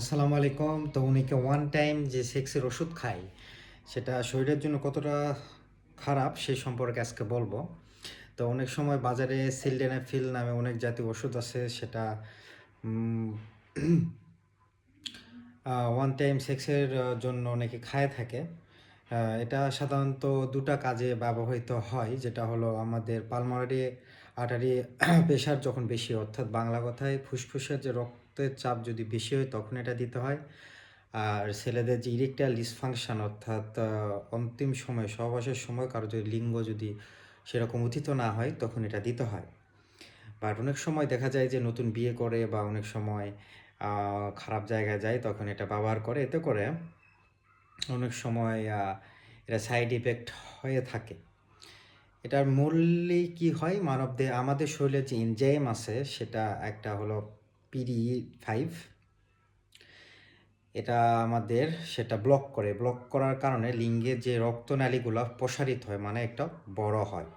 আসসালামু আলাইকুম। তো উনিকে ওয়ান টাইম যে সেক্সের ওষুধ খায় সেটা শরীরের জন্য কতটা খারাপ সেই সম্পর্কে আজকে বলবো। তো অনেক সময় বাজারে সিলডেনাফিল নামে অনেক জাতীয় ওষুধ আছে, সেটা ওয়ান টাইম সেক্সের জন্য অনেকে খায় থাকে। এটা সাধারণত দুটা কাজে ব্যবহৃত হয়, যেটা হলো আমাদের পালমোনারি আর্টারি প্রেশার যখন বেশি, অর্থাৎ বাংলা কথায় ফুসফুসের যে রক্তের চাপ যদি বেশি হয় তখন এটা দিতে হয়। আর ছেলেদের যে ইরেকটাইল ডিসফাংশন, অর্থাৎ অন্তিম সময় সহবাসের সময় কারো যদি লিঙ্গ যদি সেরকম উত্থিত না হয় তখন এটা দিতে হয়। বাট অনেক সময় দেখা যায় যে নতুন বিয়ে করে বা অনেক সময় খারাপ জায়গায় যায় তখন এটা ব্যবহার করে, এতে করে অনেক সময় এটা সাইড ইফেক্ট হয়ে থাকে। এটার মূলই কি হয়, মানবদের আমাদের শরীরে যে এনজাইম আছে সেটা একটা হলো PD5, এটা আমাদের সেটা ব্লক করার কারণে লিঙ্গের যে রক্তনালীগুলো প্রসারিত হয়, মানে একটা বড় হয়,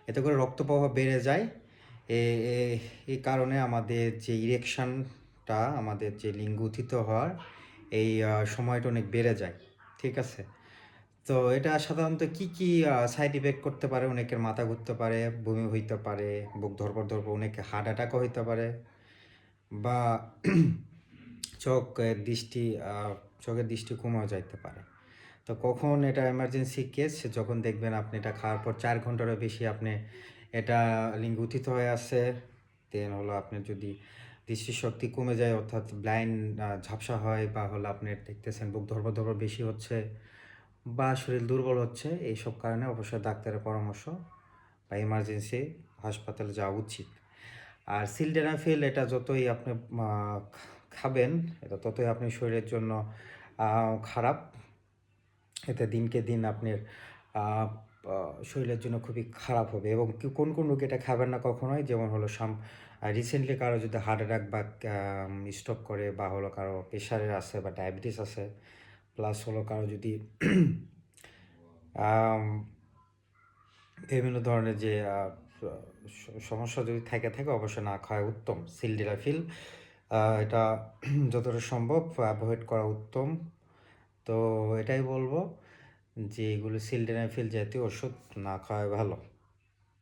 এতে করে রক্ত প্রবাহ বেড়ে যায়। এই কারণে আমাদের যে ইরেকশনটা, আমাদের যে লিঙ্গ উত্থিত হওয়ার এই সময়টা অনেক বেড়ে যায়। ঠিক আছে। তো এটা সাধারণত কি সাইড ইফেক্ট করতে পারে, অনেকের মাথা ঘুরতে পারে, বমি হইতে পারে, বুক ধরপড়, অনেকে হার্ট অ্যাটাকও হইতে পারে, বা চোখের দৃষ্টি চোখের দৃষ্টি কমেও যাইতে পারে। তো কখন এটা এমার্জেন্সি কেস, যখন দেখবেন আপনি এটা খাওয়ার পর 4 ঘন্টারও বেশি আপনি এটা লিঙ্গ উত্থিত হয়ে আসছে, দেন হলো আপনার যদি দৃষ্টিশক্তি কমে যায়, অর্থাৎ ব্লাইন্ড ঝাপসা হয়, বা হলো আপনি দেখতেছেন বুক ধরপড় বেশি হচ্ছে বা শরীর দুর্বল হচ্ছে, এইসব কারণে অবশ্যই ডাক্তারের পরামর্শ বা এমার্জেন্সি হাসপাতালে যাওয়া উচিত। আর সিলডেনাফিল এটা যতই আপনি খাবেন এটা ততই আপনার শরীরের জন্য খারাপ। এতে দিনকে দিন আপনার শরীরের জন্য খুবই খারাপ হবে। এবং কোন কোন রোগী এটা খাবেন না কখনোই, যেমন হলো রিসেন্টলি কারো যদি হার্ট অ্যাটাক বা স্ট্রোক করে, বা হলো কারো প্রেশারের আছে বা ডায়াবেটিস আছে, প্লাস হলো কারো যদি বিভিন্ন ধরনের যে সমস্যা যদি থাকে অবশ্যই না খাওয়া উত্তম। সিলডেনাফিল এটা যতটা সম্ভব অ্যাভয়েড করা উত্তম। তো এটাই বলবো যে এগুলো সিলডেনাফিল জাতীয় ওষুধ না খাওয়াই ভালো।